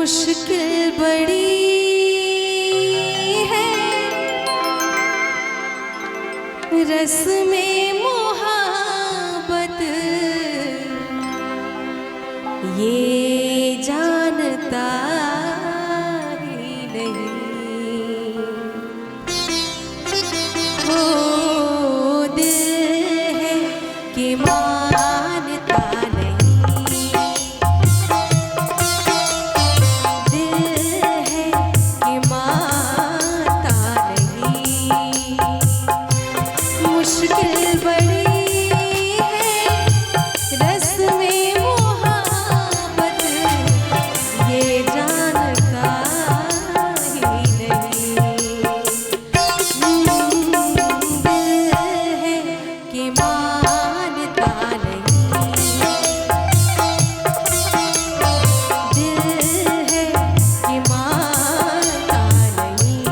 मुश्किल बड़ी है रस्में मोहब्बत, ये जानता ही नहीं। वो दिल है कि मानता नहीं, दिल है कि मानता नहीं। मुश्किल बड़ी है रस्में मोहब्बत, ये जानता ही नहीं। दिल है कि मानता नहीं, दिल है कि मानता नहीं।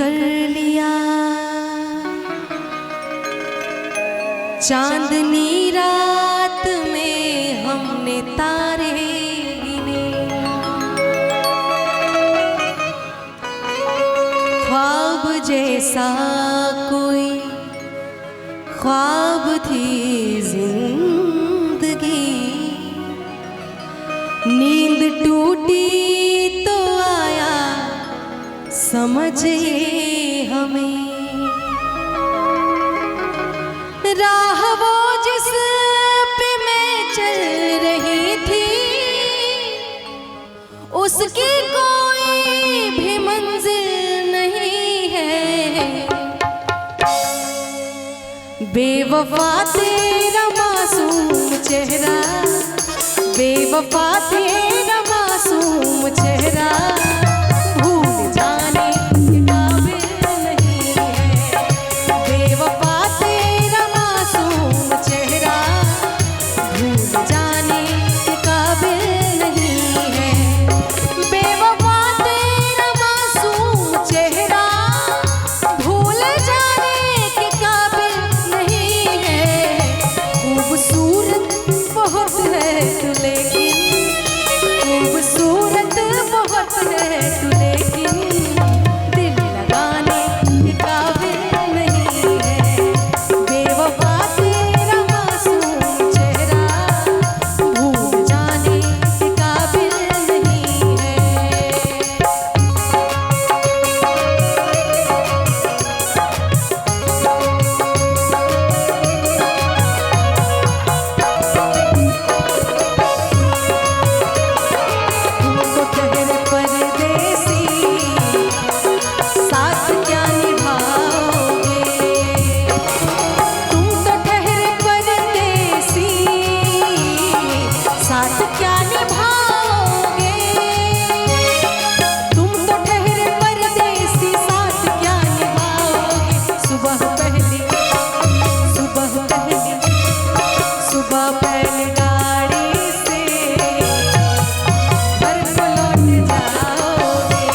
कर लिया। चांदनी रात में हमने तारे गिने, ख्वाब जैसा कोई ख्वाब थी जिंदगी। नींद टूटी तो आया समझ ये हमें, राह वो जिस पे मैं चल रही थी उसकी कोई भी मंजिल नहीं है। बेवफा तेरा मासूम चेहरा, बेवफा तेरा मासूम चेहरा भूल जाने के काबिल नहीं है। बेवफा तेरा मासूम चेहरा भूल जाने के काबिल नहीं है। बेवफा तेरा मासूम चेहरा भूल जाने के काबिल नहीं है। खूबसूरत बहुत है तू लेकिन, खूबसूरत बहुत है तू लेकिन दिल लगाने के काबिल नहीं है। बेवफा तेरा मासूम चेहरा भूल जाने के काबिल नहीं है। तुमको ठहरे परदेसी, साथ क्या निभाओगे। तुम तो ठहरे परदेसी, साथ क्या निभाओगे। तुम तो ठहरे परदेसी, साथ क्या निभाओगे। सुबह पहली सुबह पहली सुबह पहली गाड़ी से घर को लौट जाओगे।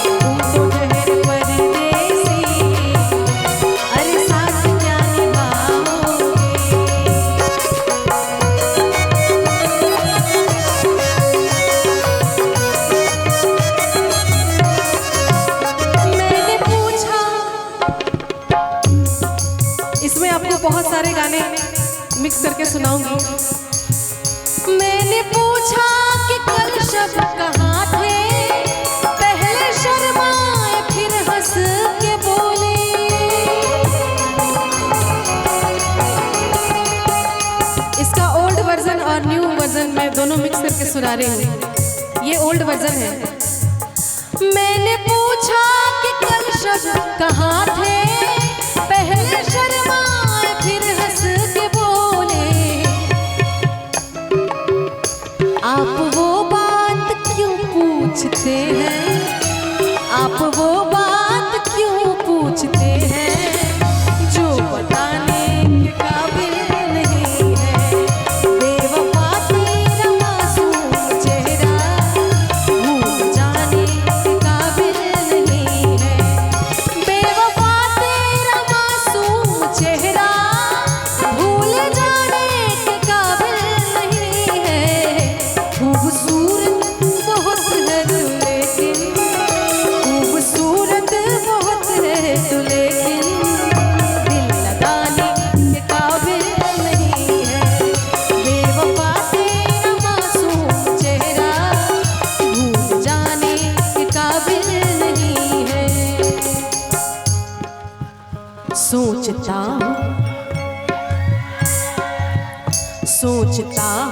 तुम तो ठहरे परदेसी, अरे साथ क्या निभाओगे। मैंने पूछा, इसमें आपको बहुत सारे गाने मिक्स करके सुनाऊंगी। मैंने पूछा कि कल शब्द कहाँ थे, पहले शर्माए फिर हंस के बोले। इसका ओल्ड वर्जन और न्यू वर्जन मैं दोनों मिक्स करके सुना रही हूँ। ये ओल्ड वर्जन है। मैंने पूछा कि कल शब्द कहाँ थे, पहले शर्माए फिर हंस के बोले। आप वो बात क्यों पूछते हैं, आप वो बात क्यों पूछते हैं जो बताने के काबिल नहीं है। बेवफा तेरा मासूम चेहरा भूल जाने के काबिल नहीं है। बेवफा तेरा मासूम चेहरा भूल जाने के काबिल नहीं है। खूबसूरत बहुत है तू लेकिन, खूबसूरत बहुत है तू लेकिन दिल लगाने के काबिल नहीं है। बेवफा तेरा मासूम चेहरा भूल जाने के काबिल नहीं है। सोचता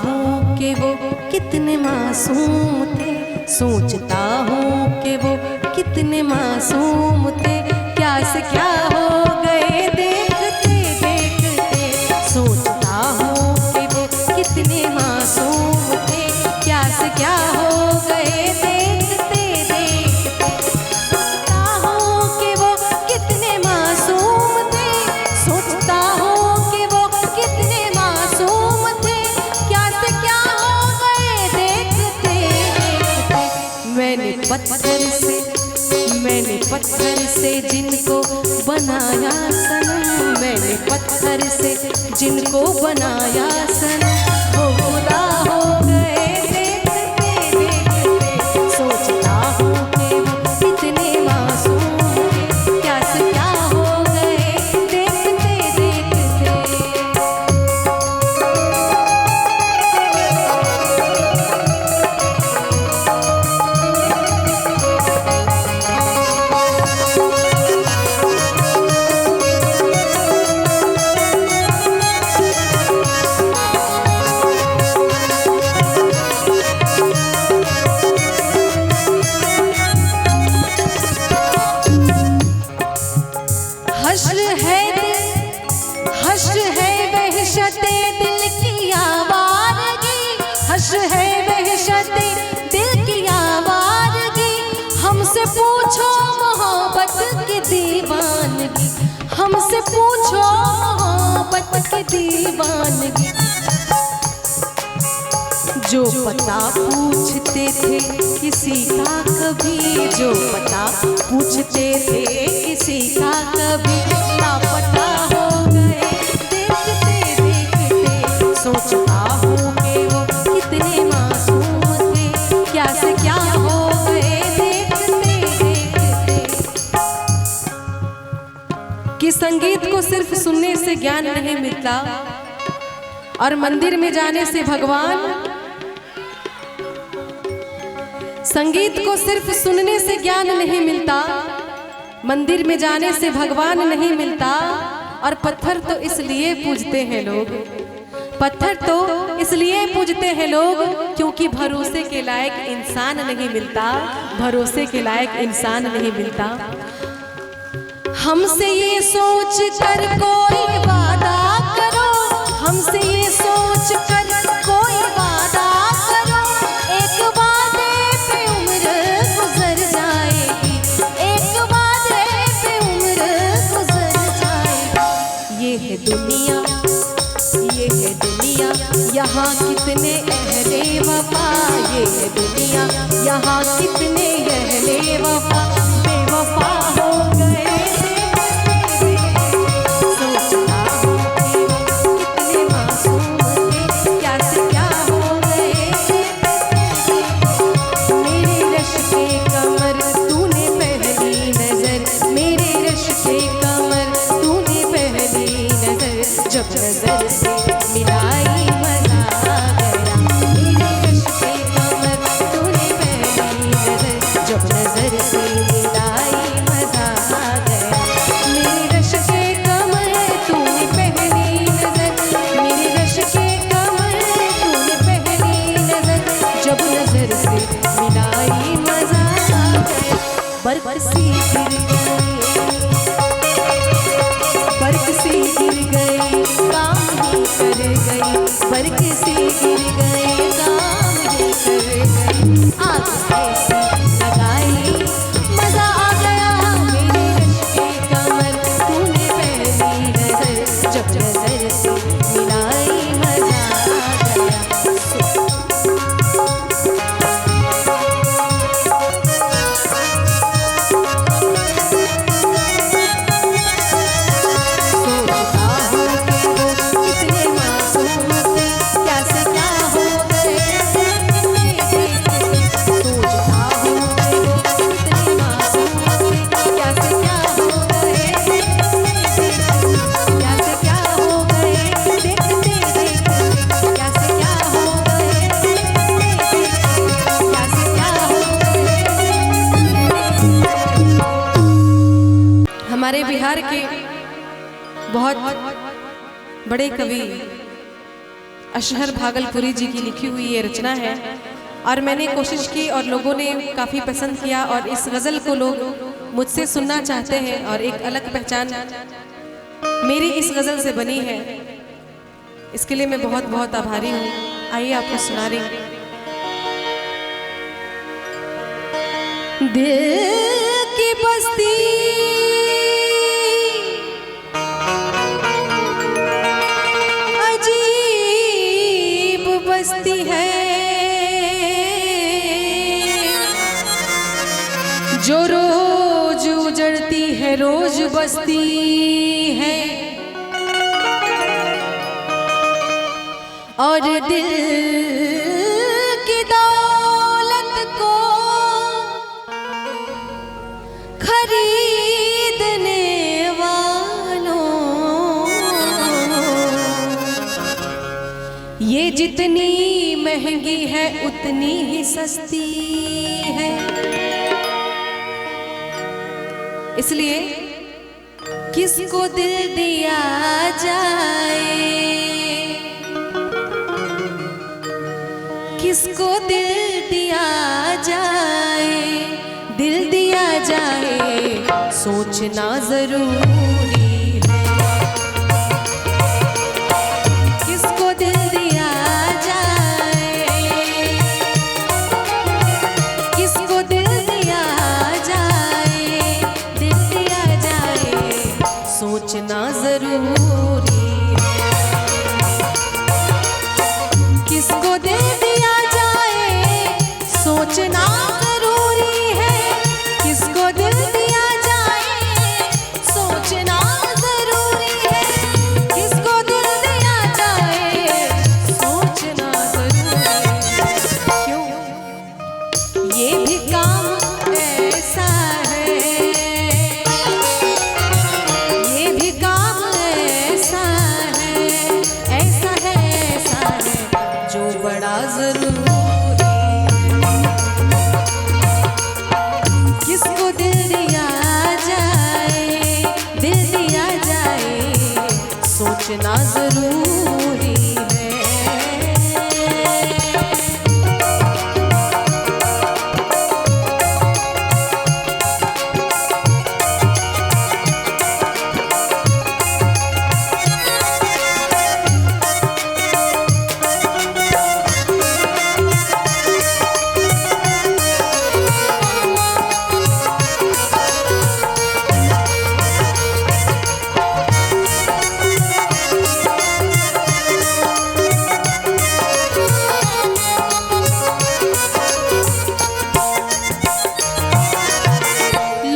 हूँ कि वो कितने मासूम थे, सोचता हूँ कि वो कितने मासूम थे। क्या से क्या हो गए देखते देखते। सोचता हूँ कि वो कितने मासूम थे, क्या से क्या हो गए देखते देखते। सोचता हूँ कि वो कितने मासूम थे, सोचता हूँ कि वो कितने मासूम थे। क्या से क्या हो गए देखते देखते। मैंने पत्थर पत्थर से जिनको बनाया सनम, मैंने पत्थर से जिनको बनाया सनम, वो खुदा हो गए देखते देखते। सोचता हूँ कि वो कितने मासूम थे, क्या से क्या हो गए देखते देखते। हश्र है वहशते दिल की आवारगी, हश्र है वहशते दिल की आवारगी। हमसे पूछो मोहब्बत की दीवानगी, हमसे पूछो मोहब्बत की दीवानगी। जो पता पूछते थे किसी का कभी, जो पता पूछते थे किसी का कभी, लापता हो गए देखते देखते। सोचता हूँ कि वो कितने मासूम थे, क्या से क्या हो गए देखते देखते। कि संगीत को सिर्फ सुनने से ज्ञान नहीं मिलता, और मंदिर में जाने से भगवान। संगीत को सिर्फ सुनने से ज्ञान नहीं मिलता, मंदिर में जाने से भगवान नहीं मिलता। और पत्थर तो इसलिए पूजते हैं लोग, पत्थर तो इसलिए पूजते हैं लोग क्योंकि भरोसे के लायक इंसान नहीं मिलता, भरोसे के लायक इंसान नहीं मिलता। हमसे ये सोच कर कोई वादा करो, हमसे ये सोच कर कोई वादा करो, एक वादे पे उम्र गुजर जाएगी, एक वादे पे उम्र गुजर जाएगी। ये है दुनिया, ये है दुनिया, यहाँ कितने अहले वफा, ये है दुनिया, यहाँ कितने अहले वफा बेवफा हो गए। जब नजर से मिलाई मजा आ गया, मेरे रश पे कमर तूने पहली नजर, जब नजर से मिलाई मजा आ गया, मेरे रश पे कमर तूने पहली नजर, मेरे रश पे कमर तूने पहली नजर, जब नजर से मिलाई मजा आ गया। बरसी गिर गई, बरसी गिर गई, काम ही कर गई, बरक से गिर गए, काम ही कर गई। आग ऐसी लगाई मजा आ गया, मेरे रश के कमर तूने पहली नजर, जब नजर से मिलाई मजा आ गया। हमारे बिहार के बहुत बड़े कवि अशहर भागलपुरी जी की लिखी हुई ये रचना है, और मैंने कोशिश की और लोगों ने काफ़ी पसंद किया, और इस गज़ल को लोग मुझसे सुनना चाहते हैं, और एक अलग पहचान मेरी इस गज़ल से बनी है। इसके लिए मैं बहुत बहुत आभारी हूँ। आइए आपको सुना रही हूँ। दिल की बस्ती अजीब बस्ती है, जो रोज रोज बसती है और दिल की दौलत को खरीदने वालों, ये जितनी महंगी है उतनी ही सस्ती है। इसलिए किसको दिल दिया जाए, किसको दिल दिया जाए, दिल दिया जाए सोचना जरूरी है। किसको दिल दिया जाए, किसको दिल दिया जाए, दिल दिया जाए सोचना जरूरी है। किसको दिल दिया जाए सोचना जरूरी है। किसको दिल दिया जाए सोचना जरूरी है। किसको दिल दिया जाए सोचना जरूरी है। क्यों? ये भी काम ऐसा है, ये भी काम ऐसा है, ऐसा है, ऐसा है जो बड़ा जरूरी है। किसको दिल दिया जाए, दिल दिया जाए सोचना जरूरी है।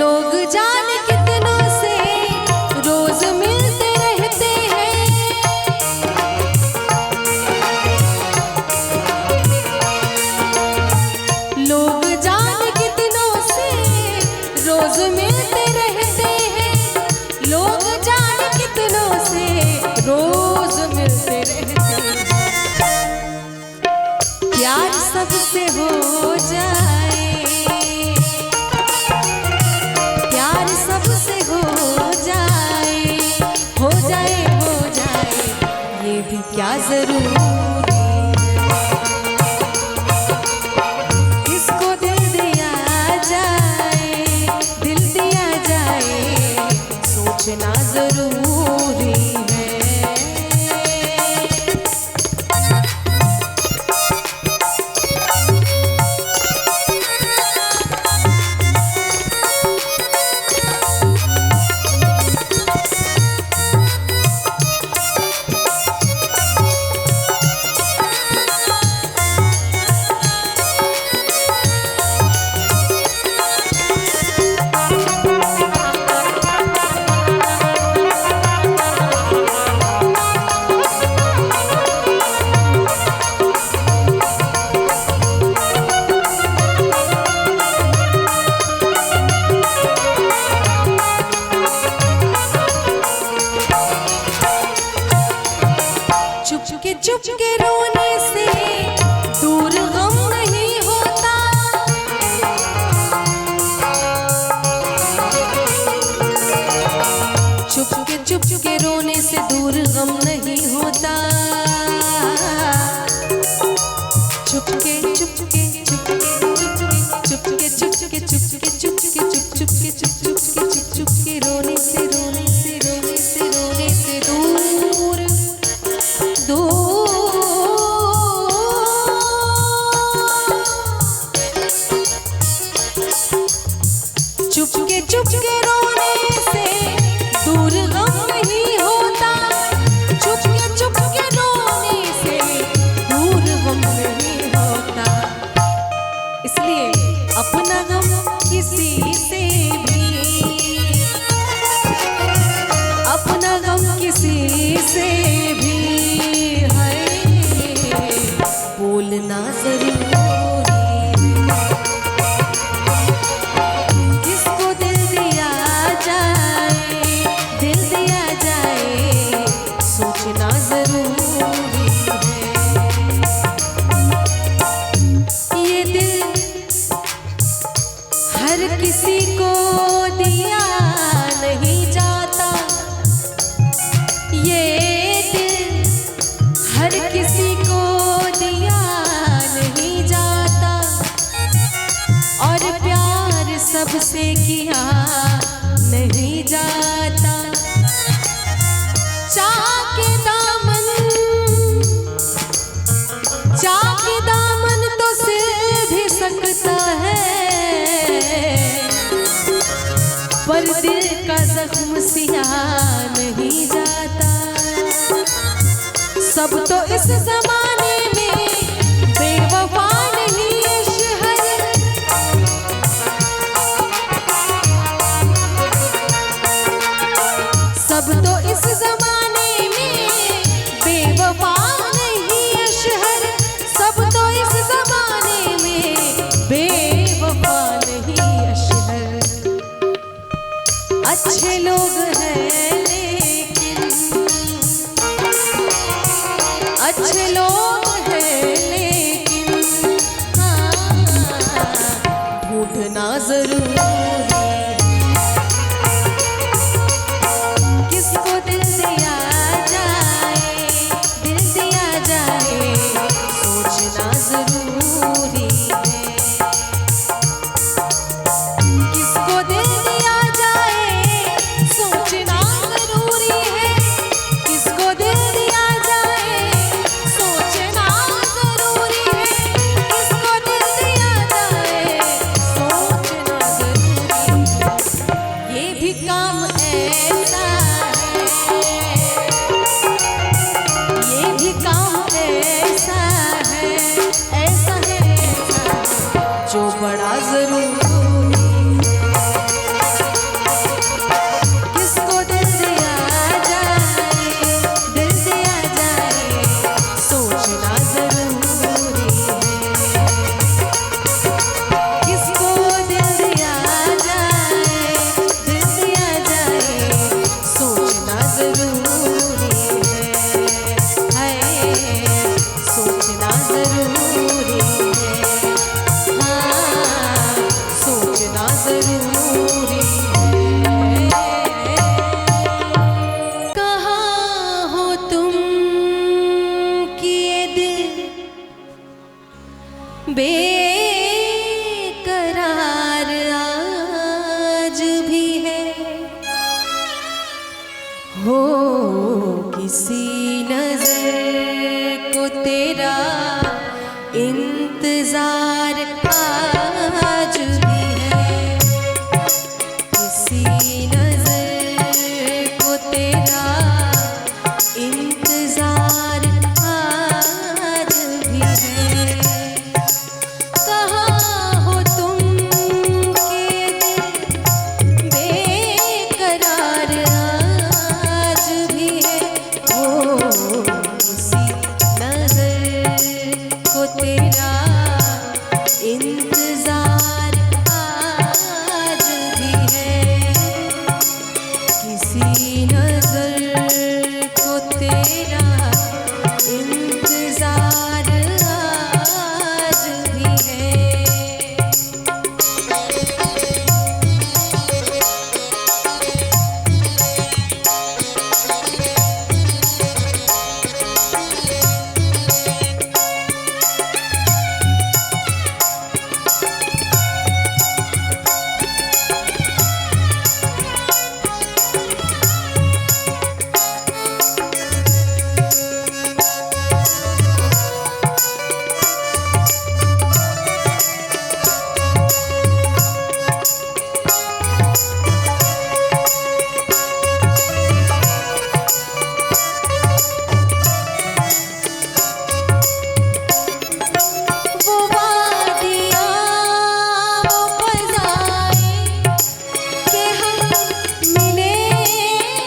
लोग जाने कितनों से रोज मिलते रहते हैं। लोग जाने कितनों से रोज मिलते रहते हैं। लोग जाने कितनों से रोज मिलते रहते हैं। प्यार सबसे हो जाए, प्यार सबसे हो जाए, हो जाए, हो जाए ये भी क्या जरूरी है। किसको दिल दिया जाए, दिल दिया जाए सोचना जरूरी है। चुपके रोने से दूर गम नहीं होता। चुपके रोने से दूर गम नहीं होता। चुपके चुपके चुपके चुपके चुपके चुपके चुपके चुपके चुपके चुपके चुपके रोने से रोने से रोने से रोने से दूर दूर। चुपके चुपके रोने से दूर गम नहीं होता। चुपके चुपके रोने से दूर गम नहीं होता। किया नहीं जाता। सब तो इस जमाने में बेवफा नहीं है शहर, सब तो इस जमाने में बेवफा नहीं है शहर, सब तो इस जमाने में बेवफा नहीं है शहर। अच्छे लोग हैं लेकिन, अच्छे लोग हैं लेकिन, हाँ, ढूंढना जरूरी है। किसको दिल दिया जाए, दिल दिया जाए, सोचना जरूरी है। किसको दिल दिया जाए, सोचना जरूरी है। किसको दिल दिया जाए, सोचना जरूरी है। किसको दिल दिया जाए, सोचना जरूरी है। ये भी काम ऐसा है, ये भी काम ऐसा है, ऐसा है, ऐसा है, जो बड़ा जरूरी है। किसको दिल दिया जाए, दिल दिया जाए, सोचना जरूरी है। किसको दिल दिया जाए, दिल दिया जाए, सोचना जरूरी है, सोचना जरूरी है, हाँ, सोचना जरूरी है। कहाँ हो तुम कि ये दिल बेकरार आज भी है। हो किसी नजर को तेरा इंतजार आज भी है। किसी नजर को तेरा इंतजार आज भी है। कहाँ हो तुम के दिल बेकरार आज भी है। हो किसी नजर को तेरा इंतजार आज भी है। किसी नजर को तेरा इंतजार आज भी है। वो वादियाँ, वो फ़ज़ाएं कि हम मिले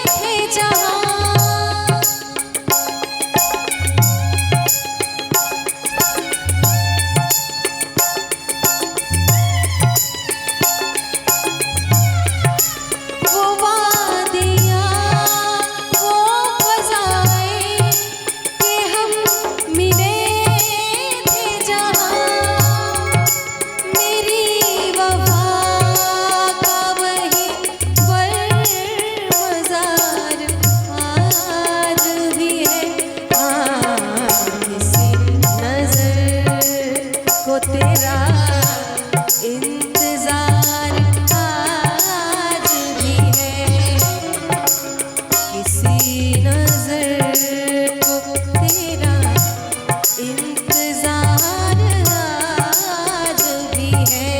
थे जहाँ। वो वादियाँ, वो फ़ज़ाएं कि हम मिले थे जहाँ। मेरी वफ़ा का वही मज़ार आज भी है। हाँ, किसी नज़र को तेरा इंतजार आज भी है। किसी नजर को तेरा इंतजार आज भी है।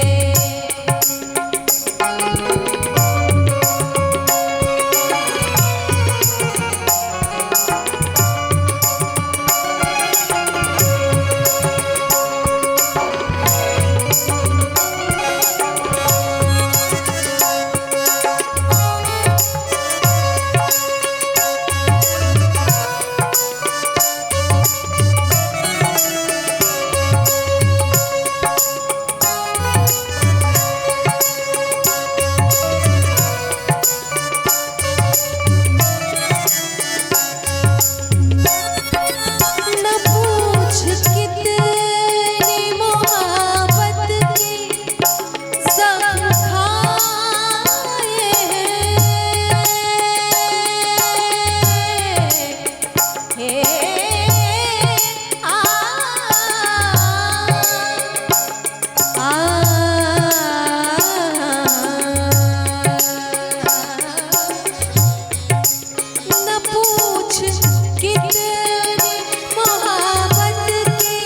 सोच कितने मोहब्बत के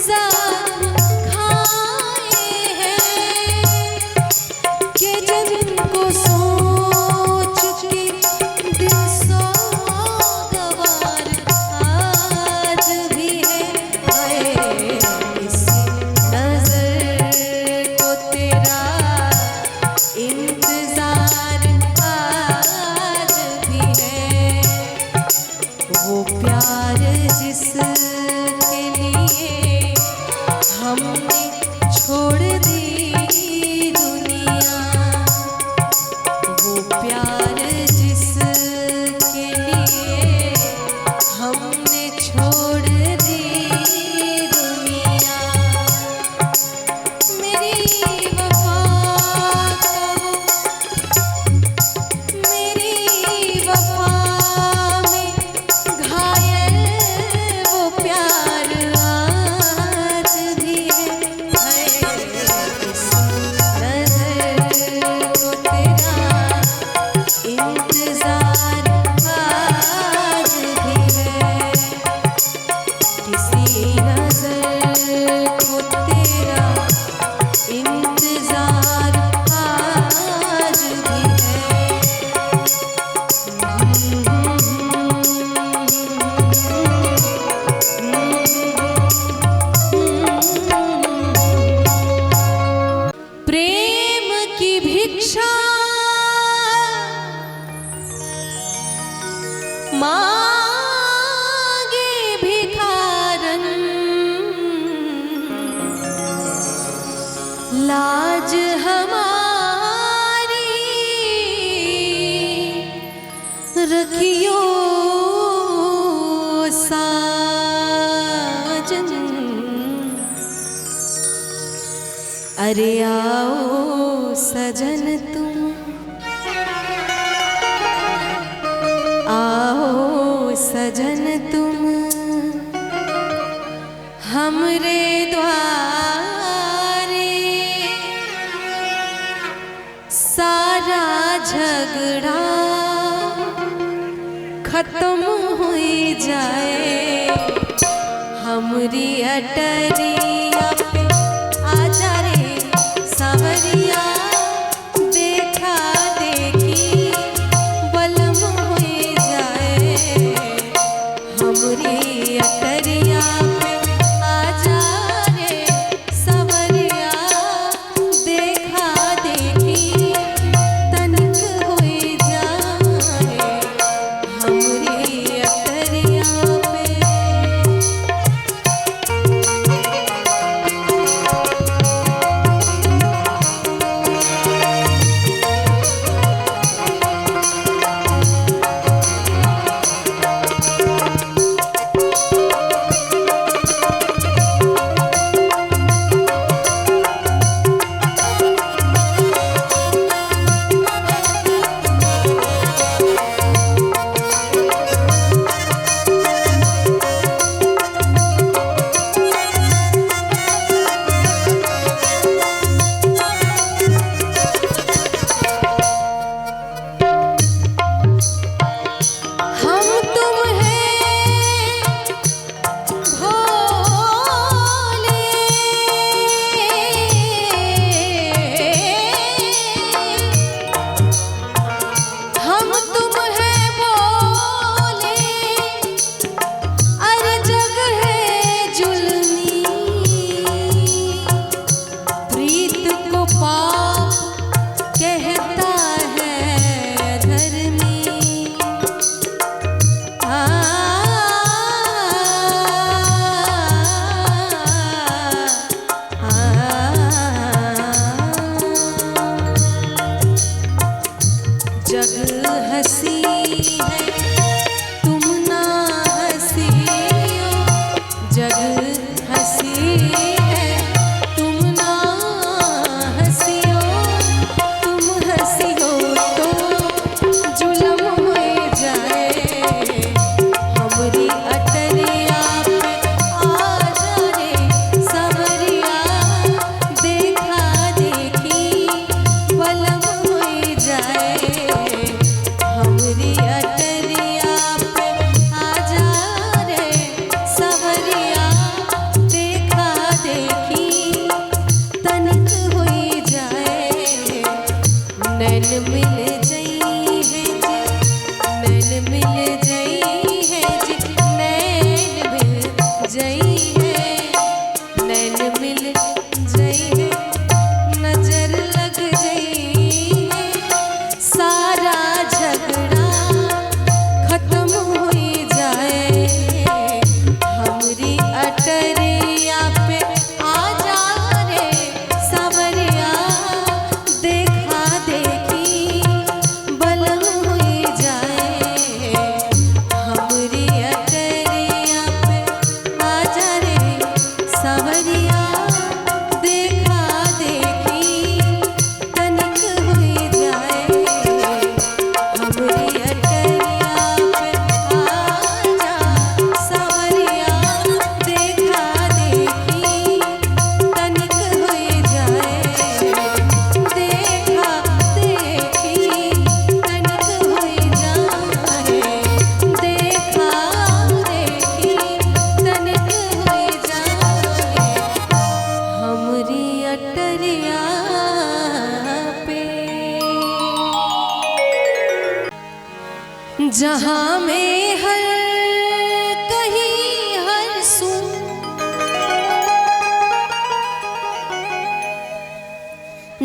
ज़ख्म खाए हैं कि जिनको सोच के दिल सोगवार आज भी है। हाय इस नजर को तेरा इंतजार आज भी है। वो प्यार जिसके लिए हमने छोड़ दी दुनिया, वो प्यार जिसके लिए हमने छोड़ दी दुनिया। मेरी वफा का वो, मेरी वफा में घायल वो प्यार आज भी है। हाय इस नजर को तेरा इंतजार आज भी है। किसी नजर को तेरा इंतजार आज भी है। प्रेम की भिक्षा मांगे भिखारन, लाज हमारी रखियो साजन। अरे आओ सजन तुम, आओ सजन तुम हमरे द्वारे। सारा झगड़ा खत्म हुई जाए, हमरी अटरिया पे आजा रे सावरिया। देखा देखी बलम हुई जाए, हमरी अटरिया पे आजा रे सावरिया। देखा देखी तनिक हुई जाए, हमरी अटरिया पे।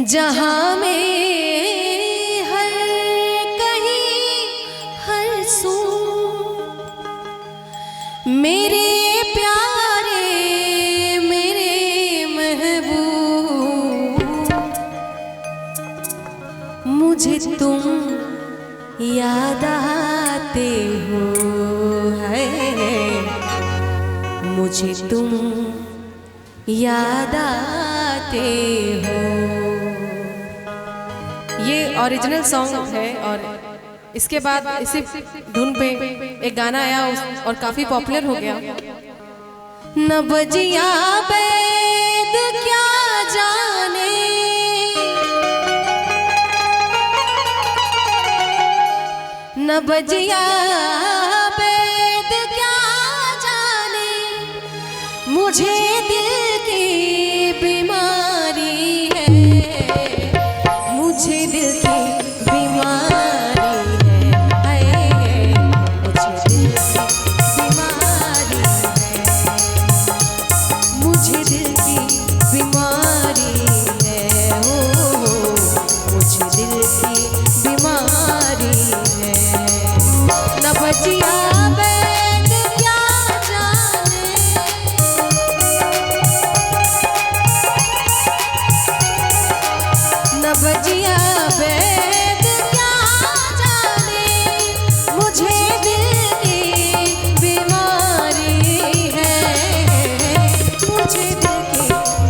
जहाँ में हर कहीं हर सू मेरे प्यारे मेरे महबूब, मुझे तुम याद आते हो, है मुझे तुम याद आते हो। ये ओरिजिनल सॉन्ग है और इसके बाद इसी धुन पे एक गाना आया और काफी पॉपुलर हो गया। न बजिया बैद क्या जाने, न बजिया बैद क्या जाने, मुझे दिल की बीमारी है, मुझे दिल की बीमारी है, मुझे दिल की बीमारी है, मुझे दिल की बीमारी है, ओ मुझे दिल की बीमारी है। न बचिया बैद क्या जाने, न बचिया बैद क्या जाने, मुझे दिल की बीमारी है, मुझे दिल की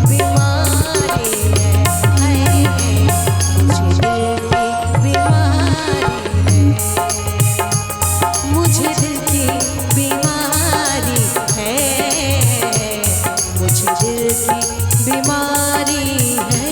बीमारी है, मुझे दिल की बीमारी है, मुझे दिल की बीमारी है, मुझे दिल की बीमारी है।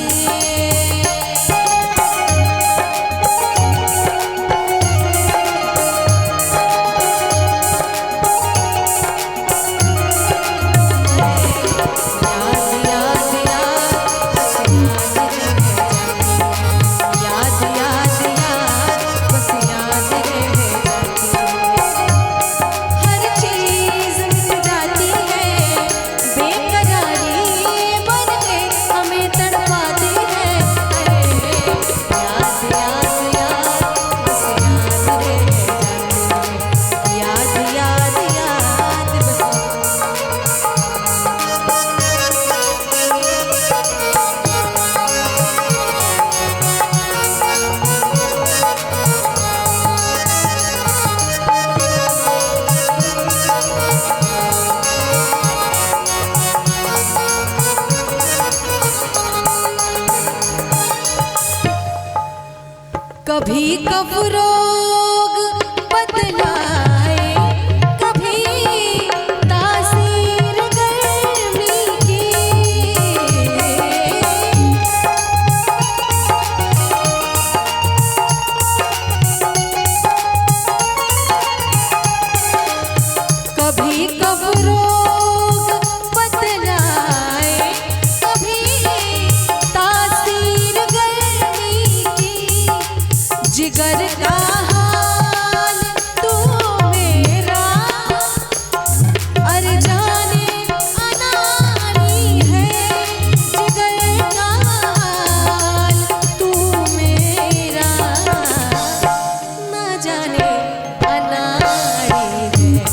कभी कब रोग बदलाए, कभी तासीर गर्मी की, कभी कब रोग बदलाए, कभी तासीर गर्मी की, जिगर का हाल तू मेरा अरे जाने अनारी है, जिगर का हाल तू मेरा ना जाने अनारी है,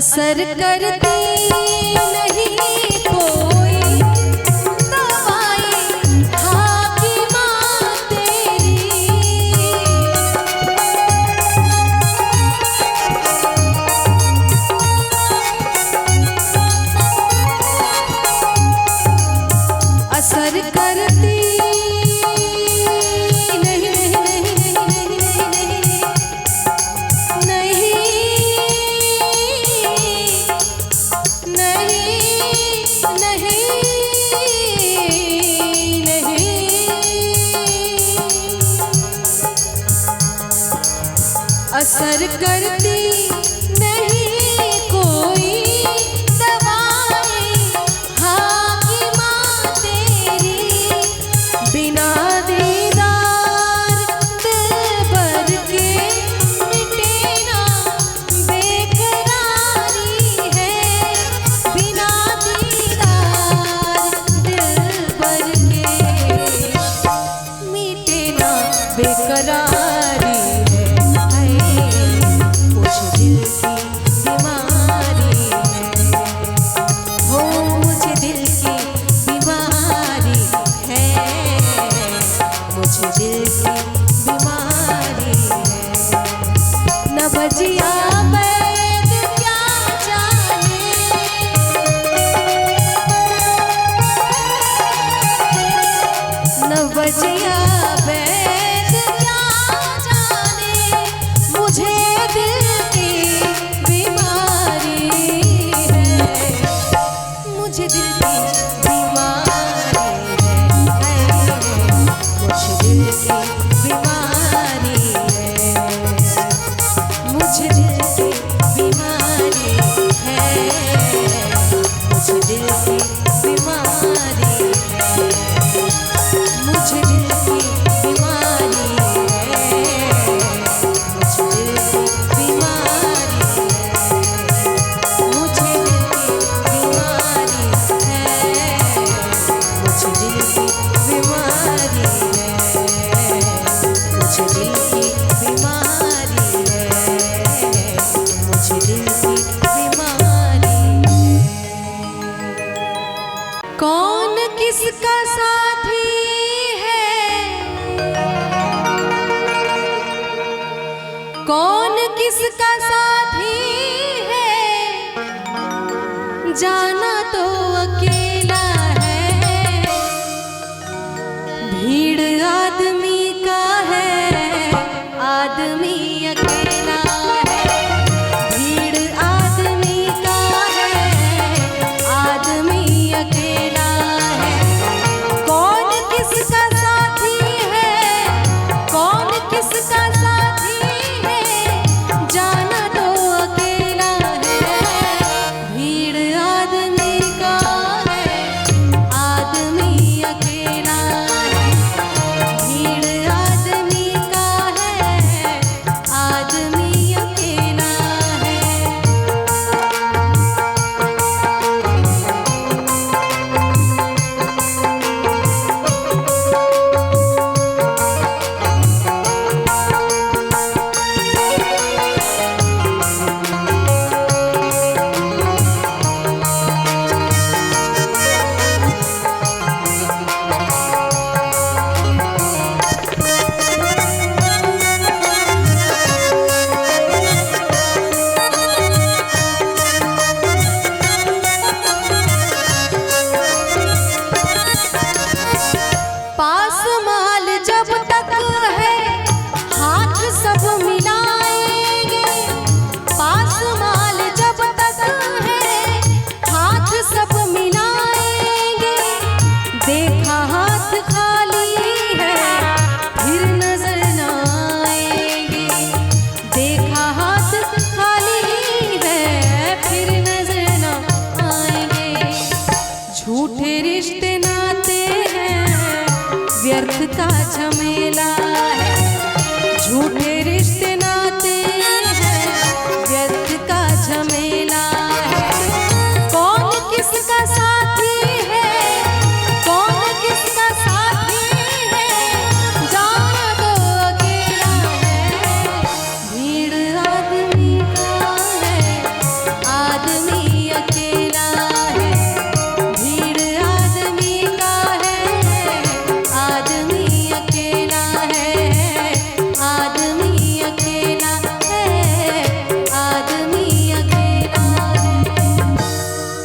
असर करती नहीं कोई दवाई हाकिमा तेरी। असर करती असर करती नहीं कोई दवाई हाकिमा तेरी। बिना दीदार दिलबर के मिटे ना बेकरारी है। बिना दीदार दिलबर के मिटे ना बेकरारी बजिया बैद क्या जाने, न बजिया बैद क्या जाने, मुझे दिल की बीमारी है। मुझे दिल की बीमारी है। मुझे दिल की बीमारी है। मुझे दिल की बीमारी है। मुझे दिल की बीमारी है। मुझे दिल की बीमारी है। मुझे दिल की बीमारी है। मुझे दिल की बीमारी है। मुझे दिल की बीमारी है। मुझे दिल की बीमारी है। मुझे दिल की बीमारी है। कौन किसका साथी है, कौन किसका साथी है, जाना तो अकेला है। भीड़ आदमी का है, आदमी अकेला है। भीड़ आदमी का है, आदमी अकेला है। कौन किसका साथी है, कौन किसका साथी है, जाना तो अकेला है। भीड़ आदमी का है, आदमी अकेला है। भीड़ आदमी का है, आदमी अकेला है। पास माल जब तक है, हाथ सब मिलाएंगे। पास माल जब तक है, हाथ सब मिलाएंगे। देखा हाथ खाली है, फिर नजर न आएंगे। देखा हाथ खाली है, फिर नजर न आएंगे। झूठे रिश्ते नाते हैं, व्यर्थ का झमेला है। झूठे